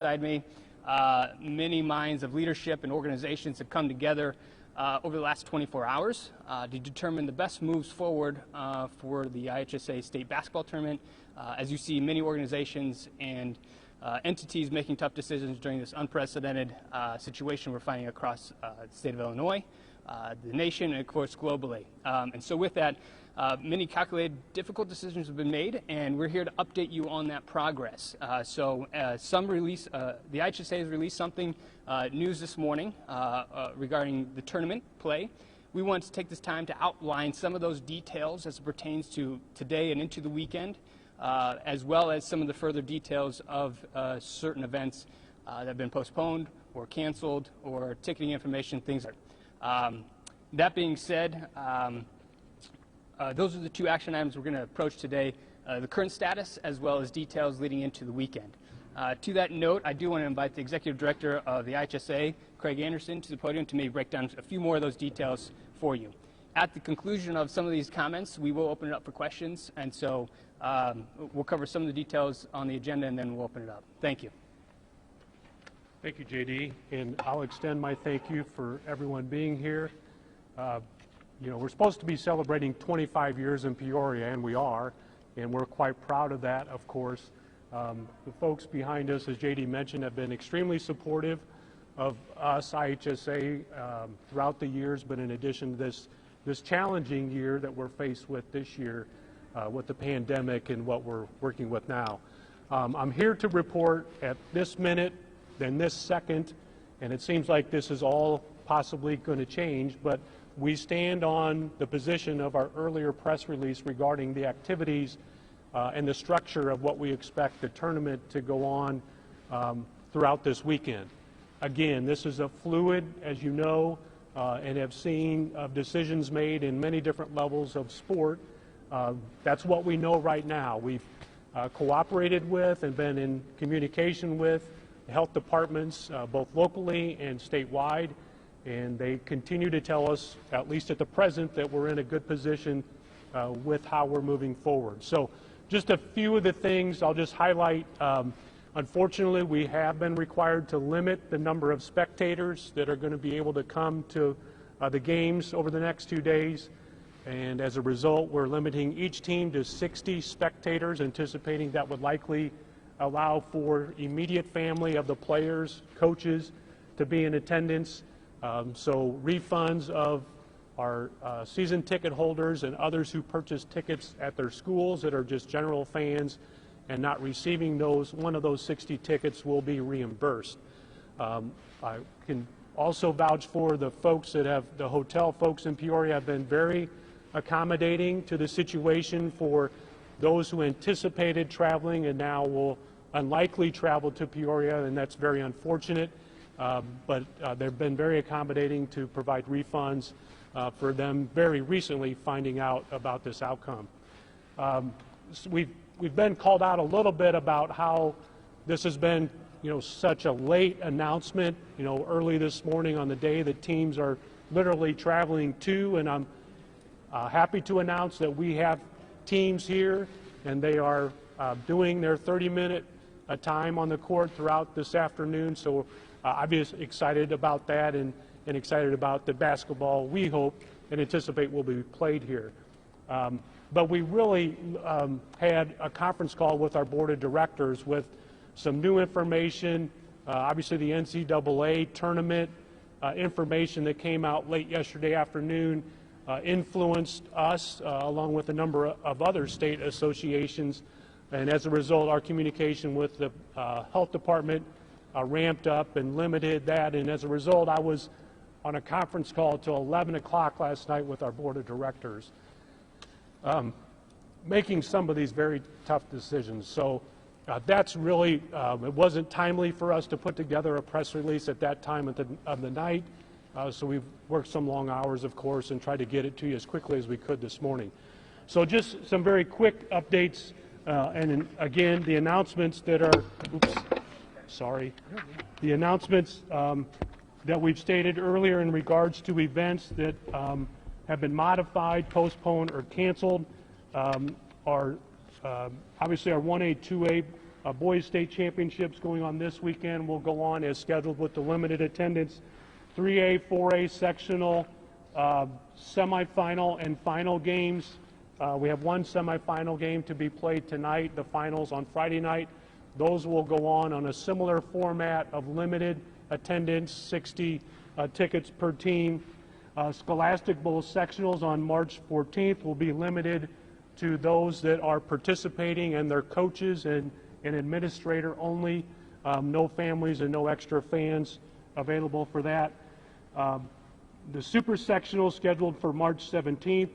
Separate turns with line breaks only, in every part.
beside me. Many minds of leadership and organizations have come together over the last 24 hours to determine the best moves forward for the IHSA state basketball tournament. As you see, many organizations and entities making tough decisions during this unprecedented situation we're finding across the state of Illinois, the nation, and of course globally. And so with that, many calculated, difficult decisions have been made, and we're here to update you on that progress. The IHSA has released something news this morning regarding the tournament play. We want to take this time to outline some of those details as it pertains to today and into the weekend, as well as some of the further details of certain events that have been postponed or canceled, or ticketing information, things like that. That being said, those are the two action items we're going to approach today, the current status as well as details leading into the weekend. To that note, I do want to invite the Executive Director of the IHSA, Craig Anderson, to the podium to maybe break down a few more of those details for you. At the conclusion of some of these comments, we will open it up for questions, and so we'll cover some of the details on the agenda and then we'll open it up. Thank you.
Thank you, JD, and I'll extend my thank you for everyone being here. You know, we're supposed to be celebrating 25 years in Peoria, and we are, and we're quite proud of that, of course. The folks behind us, as JD mentioned, have been extremely supportive of us, IHSA, throughout the years, but in addition to this challenging year that we're faced with this year with the pandemic and what we're working with now. I'm here to report at this minute, then this second, and it seems like this is all possibly going to change, but we stand on the position of our earlier press release regarding the activities and the structure of what we expect the tournament to go on throughout this weekend. Again, this is a fluid, as you know, and have seen decisions made in many different levels of sport. That's what we know right now. We've cooperated with and been in communication with health departments both locally and statewide, and they continue to tell us, at least at the present, that we're in a good position with how we're moving forward. So just a few of the things I'll just highlight. Unfortunately, we have been required to limit the number of spectators that are going to be able to come to the games over the next 2 days, and as a result, we're limiting each team to 60 spectators, anticipating that would likely allow for immediate family of the players, coaches, to be in attendance. So refunds of our season ticket holders and others who purchase tickets at their schools that are just general fans and not receiving one of those 60 tickets will be reimbursed. I can also vouch for the folks the hotel folks in Peoria have been very accommodating to the situation for those who anticipated traveling and now will unlikely travel to Peoria, and that's very unfortunate. But they've been very accommodating to provide refunds for them very recently finding out about this outcome. So we've been called out a little bit about how this has been, such a late announcement, early this morning on the day that teams are literally traveling to, and I'm happy to announce that we have teams here, and they are doing their 30-minute time on the court throughout this afternoon. So I'm just excited about that and excited about the basketball we hope and anticipate will be played here. But we really had a conference call with our board of directors with some new information. Obviously, the NCAA tournament information that came out late yesterday afternoon influenced us along with a number of other state associations. And as a result, our communication with the health department ramped up and limited that, and as a result, I was on a conference call till 11 o'clock last night with our board of directors, making some of these very tough decisions. So that's really, it wasn't timely for us to put together a press release at that time of the night, so we've worked some long hours, of course, and tried to get it to you as quickly as we could this morning. So just some very quick updates, and again, the announcements that are, the announcements that we've stated earlier in regards to events that have been modified, postponed, or canceled are obviously our 1A, 2A Boys State Championships going on this weekend will go on as scheduled with the limited attendance. 3A, 4A sectional, semifinal and final games. We have one semifinal game to be played tonight, the finals on Friday night. Those will go on a similar format of limited attendance, 60 tickets per team. Scholastic Bowl sectionals on March 14th will be limited to those that are participating and their coaches and administrator only. No families and no extra fans available for that. The super sectional scheduled for March 17th,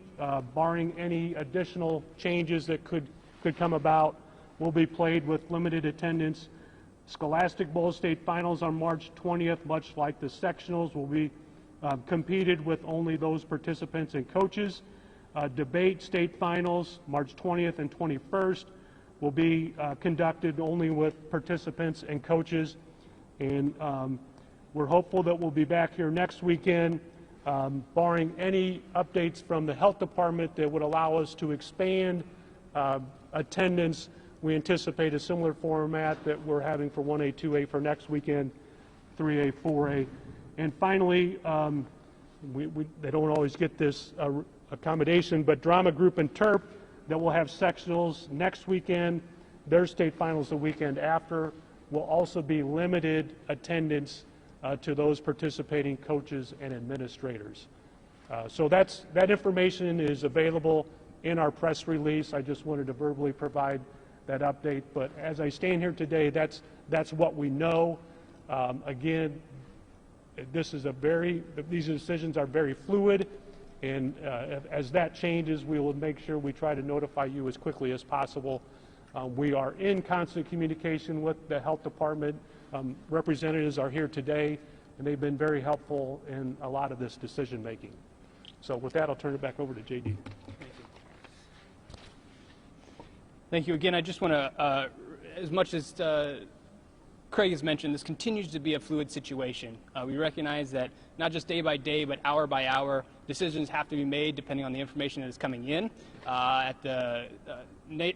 barring any additional changes that could come about, will be played with limited attendance. Scholastic Bowl State Finals on March 20th, much like the sectionals, will be competed with only those participants and coaches. Debate State Finals, March 20th and 21st, will be conducted only with participants and coaches. And we're hopeful that we'll be back here next weekend, barring any updates from the health department that would allow us to expand attendance. We anticipate a similar format that we're having for 1A, 2A for next weekend, 3A, 4A. And finally, they don't always get this accommodation, but Drama Group and Terp that will have sectionals next weekend, their state finals the weekend after, will also be limited attendance to those participating coaches and administrators. So that information is available in our press release. I just wanted to verbally provide that update. But as I stand here today, that's what we know. Again, these decisions are very fluid, and as that changes, we will make sure we try to notify you as quickly as possible. We are in constant communication with the health department. Representatives are here today, and they've been very helpful in a lot of this decision making. So with that, I'll turn it back over to JD.
Thank you again. I just want to, as much as Craig has mentioned, this continues to be a fluid situation. We recognize that not just day by day, but hour by hour, decisions have to be made depending on the information that is coming in at the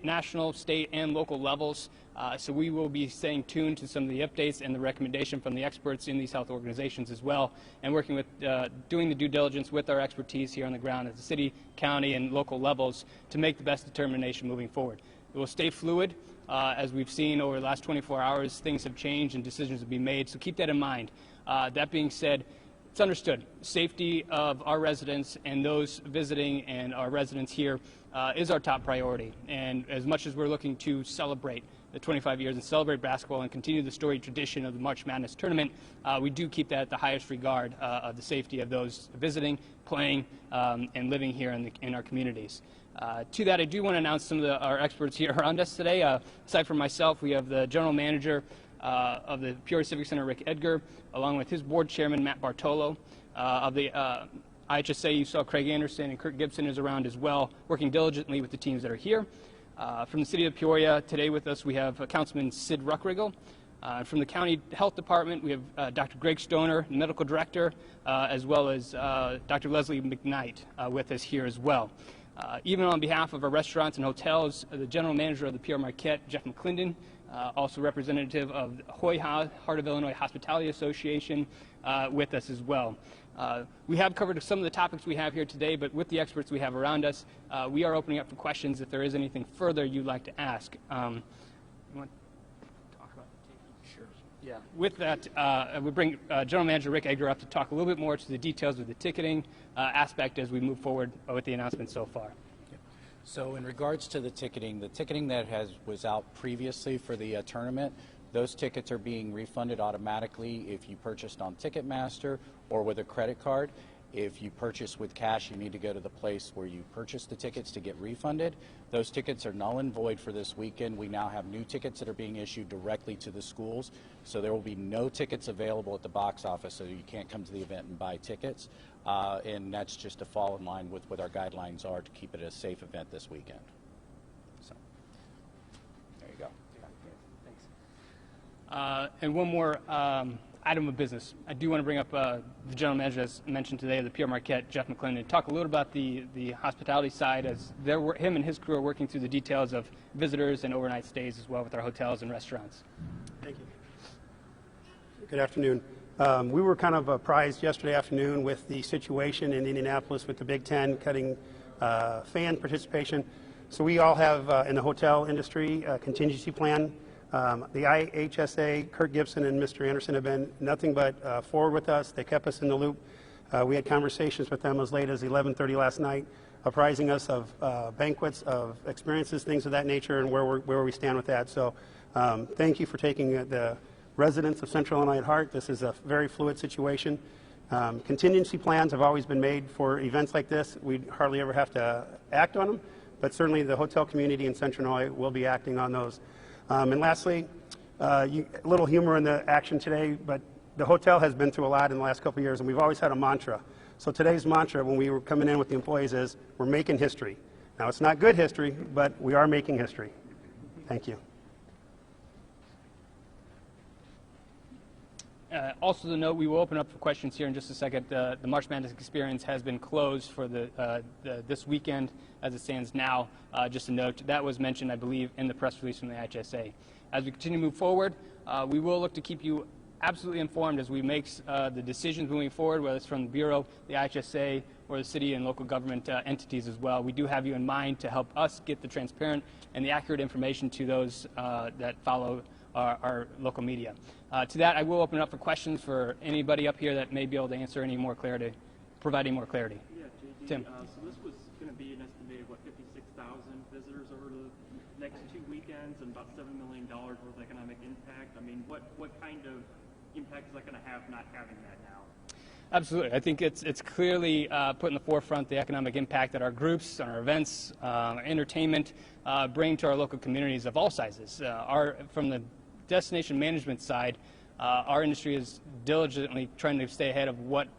national, state, and local levels. So we will be staying tuned to some of the updates and the recommendation from the experts in these health organizations as well, and working with doing the due diligence with our expertise here on the ground at the city, county, and local levels to make the best determination moving forward. It will stay fluid. As we've seen over the last 24 hours, things have changed and decisions have been made, so keep that in mind. That being said, it's understood. Safety of our residents and those visiting and our residents here is our top priority. And as much as we're looking to celebrate the 25 years and celebrate basketball and continue the storied tradition of the March Madness tournament, we do keep that at the highest regard of the safety of those visiting, playing, and living here in our communities. To that, I do want to announce some of our experts here around us today. Aside from myself, we have the General Manager of the Peoria Civic Center, Rick Edgar, along with his Board Chairman, Matt Bartolo. Of the IHSA, you saw Craig Anderson, and Kurt Gibson is around as well, working diligently with the teams that are here. From the City of Peoria, today with us we have Councilman Sid Ruckriegel. From the County Health Department, we have Dr. Greg Stoner, Medical Director, as well as Dr. Leslie McKnight with us here as well. Even on behalf of our restaurants and hotels, the General Manager of the Peoria Marquette, Jeff McClendon, also representative of HOIHA, Heart of Illinois Hospitality Association, with us as well. We have covered some of the topics we have here today, but with the experts we have around us, we are opening up for questions if there is anything further you'd like to ask. You want to talk about the ticketing? Sure. Yeah. With that, we bring General Manager Rick Edgar up to talk a little bit more to the details of the ticketing aspect as we move forward with the announcement so far.
So in regards to the ticketing that was out previously for the tournament, those tickets are being refunded automatically if you purchased on Ticketmaster or with a credit card. If you purchase with cash, you need to go to the place where you purchased the tickets to get refunded. Those tickets are null and void for this weekend. We now have new tickets that are being issued directly to the schools, so there will be no tickets available at the box office, so you can't come to the event and buy tickets. And that's just to fall in line with what our guidelines are to keep it a safe event this weekend. So, there you go.
Thanks. And one more item of business, I do want to bring up the general manager, as mentioned today, the Pierre Marquette, Jeff McClendon, and talk a little about the hospitality side, as him and his crew are working through the details of visitors and overnight stays as well with our hotels and restaurants.
Thank you. Good afternoon. We were kind of apprised yesterday afternoon with the situation in Indianapolis with the Big Ten cutting fan participation. So we all have in the hotel industry a contingency plan. The IHSA, Kurt Gibson and Mr. Anderson have been nothing but forward with us. They kept us in the loop. We had conversations with them as late as 11:30 last night, apprising us of banquets, of experiences, things of that nature, and where we stand with that. So thank you for taking the residents of Central Illinois at heart. This is a very fluid situation. Contingency plans have always been made for events like this. We hardly ever have to act on them, but certainly the hotel community in Central Illinois will be acting on those. And lastly, a little humor in the action today, but the hotel has been through a lot in the last couple of years, and we've always had a mantra. So today's mantra when we were coming in with the employees is, we're making history. Now, it's not good history, but we are making history. Thank you.
Also to note, we will open up for questions here in just a second. The March Madness experience has been closed for this weekend as it stands now. Just a note, that was mentioned, I believe, in the press release from the IHSA. As we continue to move forward, we will look to keep you absolutely informed as we make the decisions moving forward, whether it's from the Bureau, the IHSA, or the city and local government entities as well. We do have you in mind to help us get the transparent and the accurate information to those that follow our local media. To that, I will open it up for questions for anybody up here that may be able to answer any more clarity, provide any more clarity.
Yeah, JD,
Tim.
So this was going to be an estimated, 56,000 visitors over the next 2 weekends and about $7 million worth of economic impact. I mean, what kind of impact is that going to have not having that now?
Absolutely. I think it's clearly put in the forefront the economic impact that our groups, our events, our entertainment bring to our local communities of all sizes. From the destination management side, our industry is diligently trying to stay ahead of what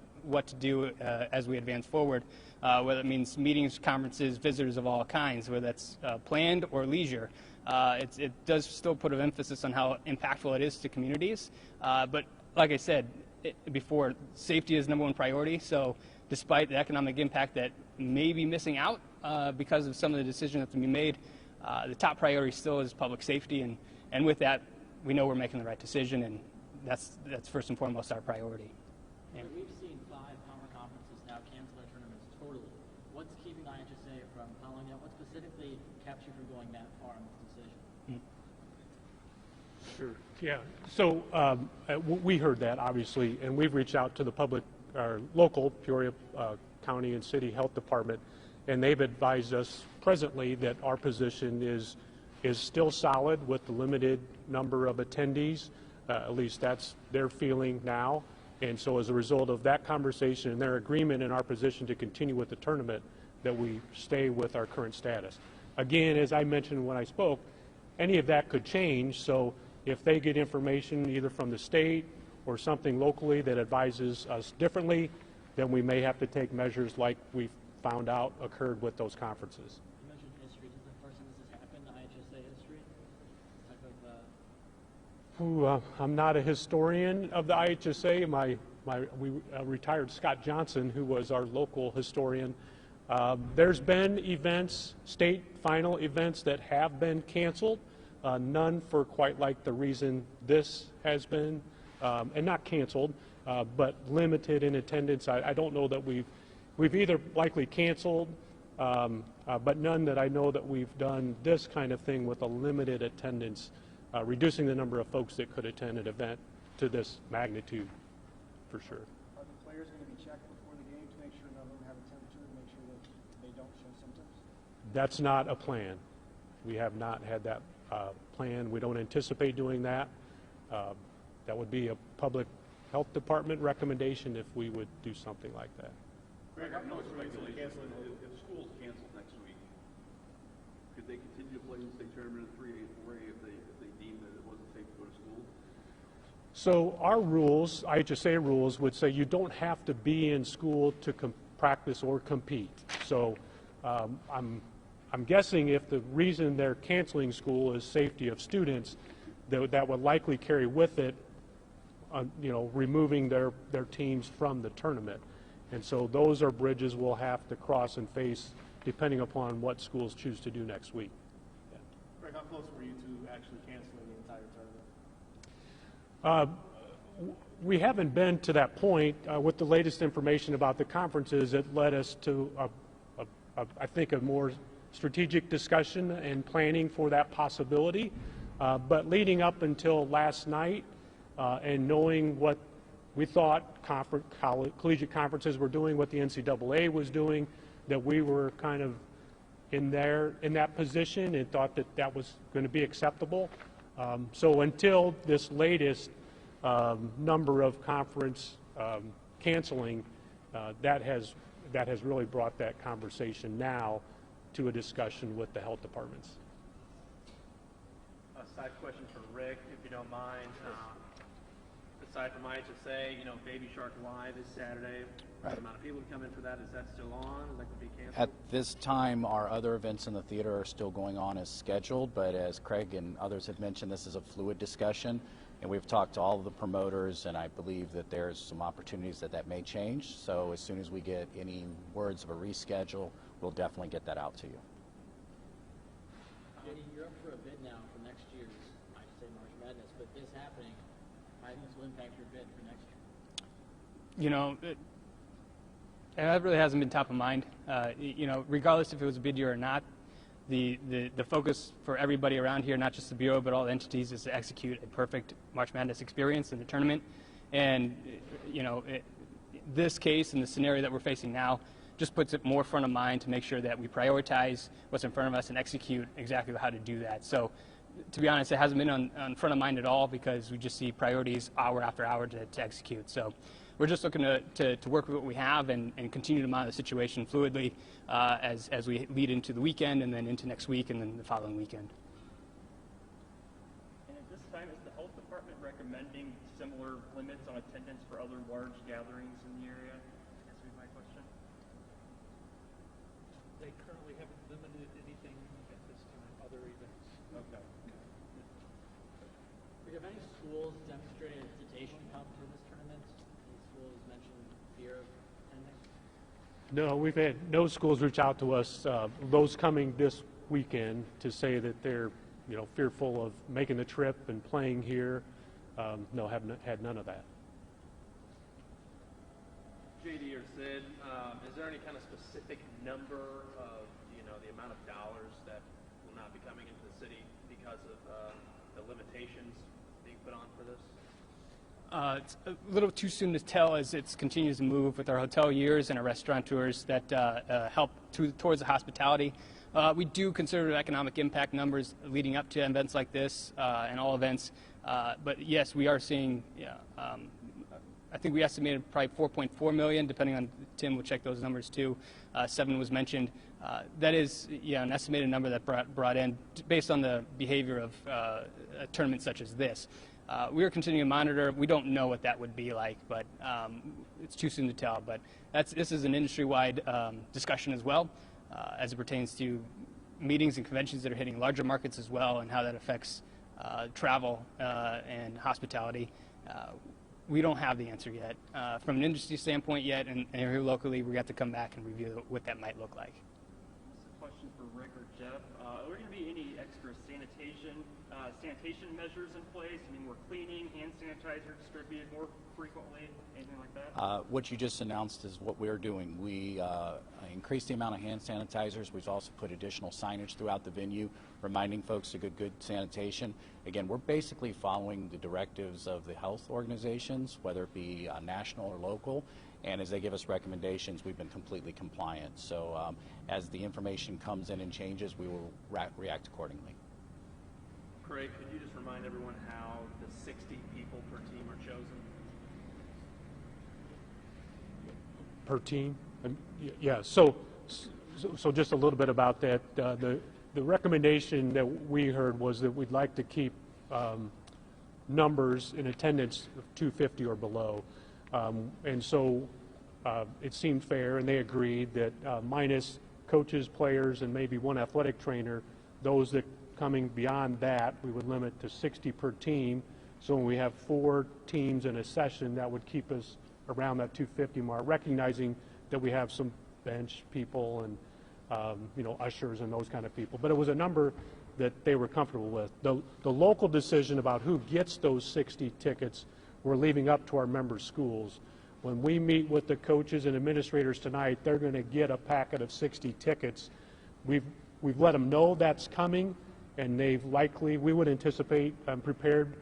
to do as we advance forward, whether it means meetings, conferences, visitors of all kinds, whether that's planned or leisure. It does still put an emphasis on how impactful it is to communities, but like I said before, safety is #1 priority. So despite the economic impact that may be missing out because of some of the decisions that can be made, the top priority still is public safety, and with that, we know we're making the right decision, and that's first and foremost our priority.
Yeah. We've seen 5 Palmer conferences now cancel their tournaments totally. What's keeping IHSA from following that? What specifically kept you from going that far in this decision?
Sure. Yeah. So we heard that, obviously, and we've reached out to the our local Peoria County and City Health Department, and they've advised us presently that our position is still solid with the limited number of attendees. At least that's their feeling now. And so as a result of that conversation and their agreement in our position to continue with the tournament, that we stay with our current status. Again, as I mentioned when I spoke, any of that could change. So if they get information either from the state or something locally that advises us differently, then we may have to take measures like we found out occurred with those conferences.
You mentioned history. Is this the first time this has happened, IHSA history?
I'm not a historian of the IHSA. We retired Scott Johnson, who was our local historian. There's been events, state final events, that have been canceled. None for quite like the reason this has been, and not canceled, but limited in attendance. I don't know that we've either likely canceled, but none that I know that we've done this kind of thing with a limited attendance, reducing the number of folks that could attend an event to this magnitude, for sure.
Are the players going to be checked before the game to make sure none of them have a temperature, to make sure that they don't show symptoms?
That's not a plan. We have not had that plan. We don't anticipate doing that. That would be a public health department recommendation if we would do something like that.
Greg, I know it's speculation, but if school's canceled next week, could they continue to play in the state tournament in 3A, 4A if they deem that it wasn't safe to go to school?
So our rules, IHSA rules, would say you don't have to be in school to practice or compete. So I'm guessing if the reason they're canceling school is safety of students, that would likely carry with it removing their teams from the tournament. And so those are bridges we'll have to cross and face depending upon what schools choose to do next week.
Greg, how close were you to actually canceling the entire tournament?
We haven't been to that point. With the latest information about the conferences, it led us to, I think, a more strategic discussion and planning for that possibility. But leading up until last night and knowing what we thought collegiate conferences were doing, what the NCAA was doing, that we were kind of in that position and thought that that was going to be acceptable. So until this latest number of conference canceling, that has really brought that conversation now to a discussion with the health departments.
A side question for Rick, if you don't mind. Aside from IHSA, Baby Shark Live is Saturday.
Right.
The amount of people who come in for that, is that still on? Is that going to be canceled?
At this time, our other events in the theater are still going on as scheduled, but as Craig and others have mentioned, this is a fluid discussion, and we've talked to all of the promoters, and I believe that there's some opportunities that may change. So as soon as we get any words of a reschedule, we'll definitely get that out to you.
JD, you're up for a bid now for next year's IHSA March Madness, but this happening, how do you think this will impact your bid for next year?
That really hasn't been top of mind. Regardless if it was a bid year or not, the focus for everybody around here, not just the Bureau, but all the entities, is to execute a perfect March Madness experience in the tournament. And, this case and the scenario that we're facing now just puts it more front of mind to make sure that we prioritize what's in front of us and execute exactly how to do that. So, to be honest, it hasn't been on front of mind at all because we just see priorities hour after hour to execute. So we're just looking to work with what we have and continue to monitor the situation fluidly as we lead into the weekend and then into next week and then the following weekend.
And at this time, is the health department recommending similar limits on attendance for other large gatherings in the area? That's my question.
They currently haven't limited anything at this time, other events.
Okay.
Have any schools demonstrated hesitation to come to this tournament? Any schools mentioned fear of attending?
No, we've had no schools reach out to us, those coming this weekend, to say that they're fearful of making the trip and playing here. No, haven't had none of that.
JD or Sid, is there any kind of specific number of, the amount of dollars that will not be coming into the city because of the limitations being put on for this?
It's a little too soon to tell as it continues to move with our hoteliers and our restaurateurs that help towards the hospitality. We do consider economic impact numbers leading up to events like this and all events. But yes, we are seeing, I think we estimated probably 4.4 million, depending on, Tim will check those numbers too. 7 was mentioned. That is an estimated number that brought in based on the behavior of a tournament such as this. We are continuing to monitor. We don't know what that would be like, but it's too soon to tell. But this is an industry-wide discussion as well, as it pertains to meetings and conventions that are hitting larger markets as well, and how that affects travel and hospitality. We don't have the answer yet. From an industry standpoint yet, and here locally, we have to come back and review what that might look like.
This is a question for Rick or Jeff. Are there going to be any extra sanitation measures in place? I mean, more cleaning, hand sanitizer distributed more frequently, anything like that?
What you just announced is what we're doing. We increased the amount of hand sanitizers. We've also put additional signage throughout the venue, reminding folks to get good sanitation. Again, we're basically following the directives of the health organizations, whether it be national or local, and as they give us recommendations, we've been completely compliant. So as the information comes in and changes, we will react accordingly.
Craig, could you just remind everyone how the 60 people per team are chosen?
Per team? Yeah, so just a little bit about that. The recommendation that we heard was that we'd like to keep numbers in attendance of 250 or below. And so it seemed fair, and they agreed that minus coaches, players, and maybe one athletic trainer, those that coming beyond that, we would limit to 60 per team, So when we have 4 teams in a session, that would keep us around that 250 mark, recognizing that we have some bench people and ushers and those kind of people. But it was a number that they were comfortable with. The local decision about who gets those 60 tickets, we're leaving up to our member schools. When we meet with the coaches and administrators tonight, they're going to get a packet of 60 tickets. We've let them know that's coming, and we would anticipate prepared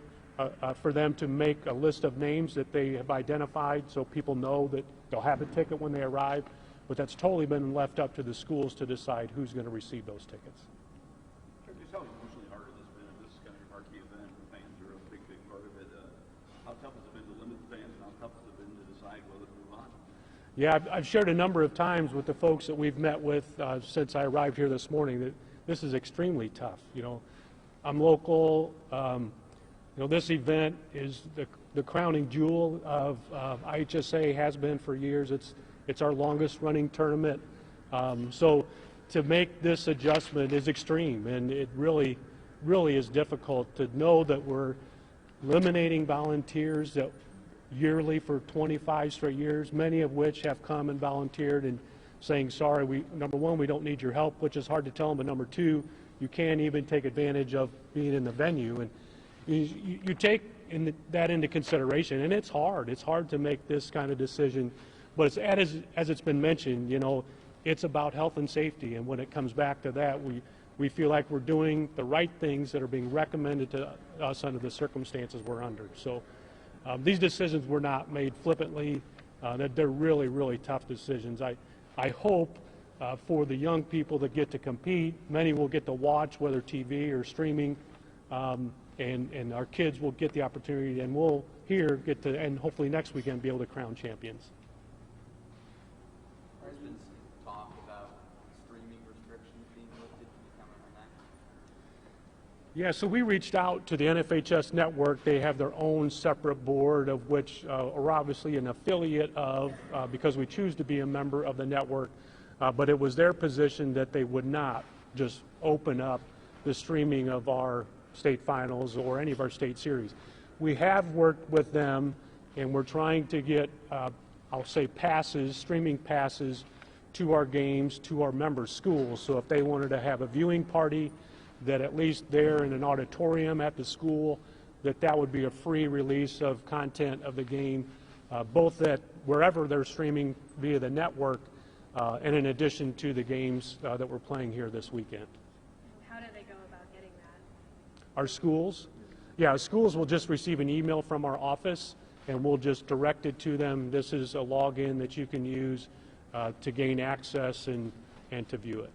for them to make a list of names that they have identified so people know that they'll have a ticket when they arrive. But that's totally been left up to the schools to decide who's going to receive those tickets.
Just how emotionally hard has this been? This is kind of a marquee event. The fans are a big part of it. How tough has it been to limit the fans, and how tough has it been to decide whether to move on?
Yeah, I've shared a number of times with the folks that we've met with since I arrived here this morning that this is extremely tough. I'm local. This event is the crowning jewel of IHSA, has been for years. It's our longest running tournament. So to make this adjustment is extreme, and it really is difficult to know that we're eliminating volunteers that yearly for 25 straight years, many of which have come and volunteered and saying, sorry, number one, we don't need your help, which is hard to tell them, but number two, you can't even take advantage of being in the venue. And you take that into consideration, and it's hard. It's hard to make this kind of decision, but as it's been mentioned, it's about health and safety, and when it comes back to that, we feel like we're doing the right things that are being recommended to us under the circumstances we're under. So these decisions were not made flippantly. They're really tough decisions. I hope for the young people that get to compete, many will get to watch, whether TV or streaming, and our kids will get the opportunity, and we'll get to, and hopefully next weekend, be able to crown champions.
There's been some talk about streaming restrictions being lifted. Can you comment on that?
Yeah, so we reached out to the NFHS network. They have their own separate board, of which are obviously an affiliate of, because we choose to be a member of the network, but it was their position that they would not just open up the streaming of our state finals or any of our state series. We have worked with them, and we're trying to get, I'll say, streaming passes to our games, to our member schools. So if they wanted to have a viewing party, that at least there in an auditorium at the school, that would be a free release of content of the game, both that wherever they're streaming via the network, and in addition to the games that we're playing here this weekend.
How do they go about getting that?
Our schools? Yeah, schools will just receive an email from our office, and we'll just direct it to them. This is a login that you can use to gain access and to view it.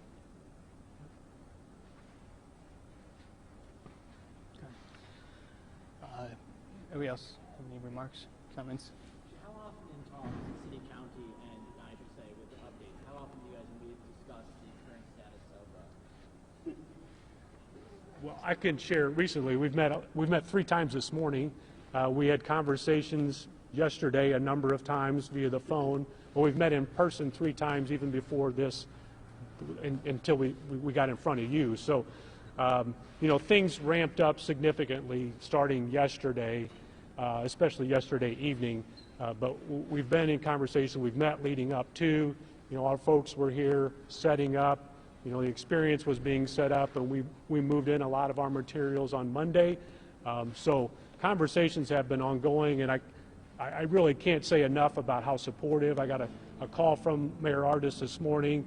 Anybody else have any remarks, comments?
How often in talks with city, county, and IHSA with the updates? How often do you guys meet to discuss the current status of?
Well, I can share. Recently, we've met 3 times this morning. We had conversations yesterday a number of times via the phone. Well, we've met in person 3 times even before this, until we got in front of you. So, things ramped up significantly starting yesterday, especially yesterday evening. But we've been in conversation. We've met leading up to. Our folks were here setting up. The experience was being set up, and we moved in a lot of our materials on Monday. So conversations have been ongoing, and I really can't say enough about how supportive. I got a call from Mayor Ardis this morning,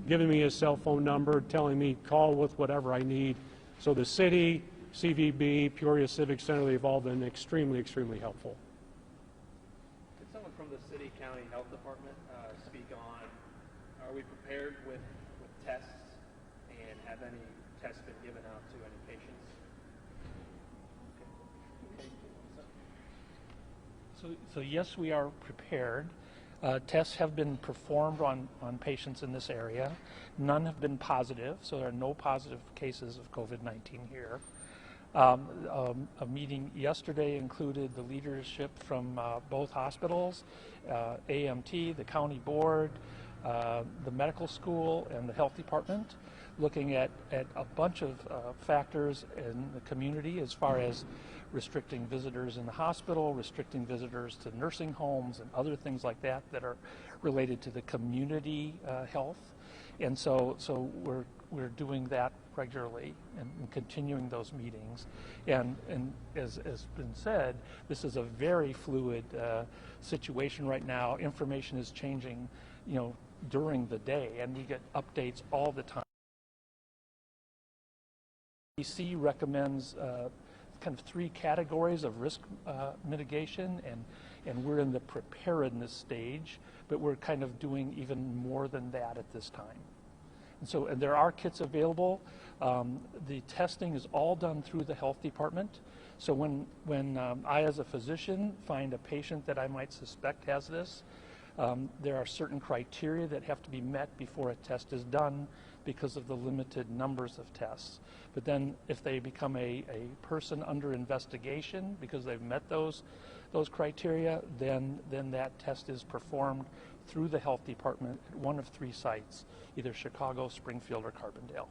giving me his cell phone number, telling me call with whatever I need. So the city, CVB, Peoria Civic Center, they've all been extremely helpful.
Could someone from the city, county health department speak on, are we prepared with tests, and have any tests been given out to any patients?
So yes, we are prepared. Tests have been performed on patients in this area. None have been positive, so there are no positive cases of COVID-19 here. A meeting yesterday included the leadership from both hospitals, AMT, the county board, the medical school, and the health department, looking at a bunch of factors in the community as far as restricting visitors in the hospital, restricting visitors to nursing homes and other things like that that are related to the community health. And so we're doing that regularly and continuing those meetings. And as been said, this is a very fluid situation right now. Information is changing, during the day, and we get updates all the time. CDC recommends kind of 3 categories of risk mitigation, and we're in the preparedness stage, but we're kind of doing even more than that at this time. And there are kits available. The testing is all done through the health department. So when I, as a physician, find a patient that I might suspect has this, there are certain criteria that have to be met before a test is done because of the limited numbers of tests. But then if they become a person under investigation because they've met those criteria, then that test is performed through the health department at one of 3 sites, either Chicago, Springfield, or Carbondale.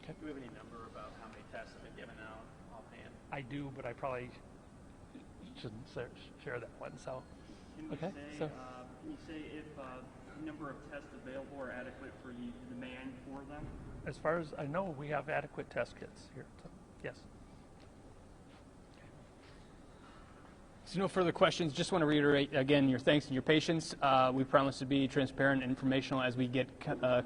Okay.
Do we have any number about how many tests have been given out offhand?
I do, but I probably shouldn't share that one. So,
Can you say if the number of tests available are adequate for the demand for them?
As far as I know, we have adequate test kits here. So, yes.
So no further questions. Just want to reiterate again your thanks and your patience. We promise to be transparent and informational as we get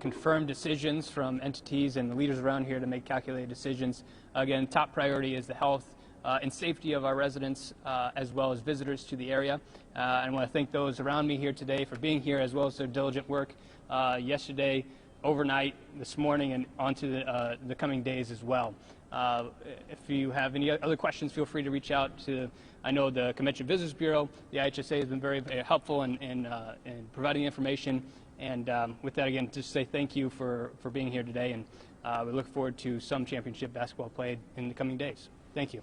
confirmed decisions from entities and the leaders around here to make calculated decisions. Again, top priority is the health and safety of our residents as well as visitors to the area. I want to thank those around me here today for being here, as well as their diligent work yesterday, overnight, this morning, and onto the coming days as well. If you have any other questions, feel free to reach out to, I know, the Convention Visitors Bureau. The IHSA has been very, very helpful in providing information. And with that, again, just say thank you for being here today. And we look forward to some championship basketball played in the coming days. Thank you.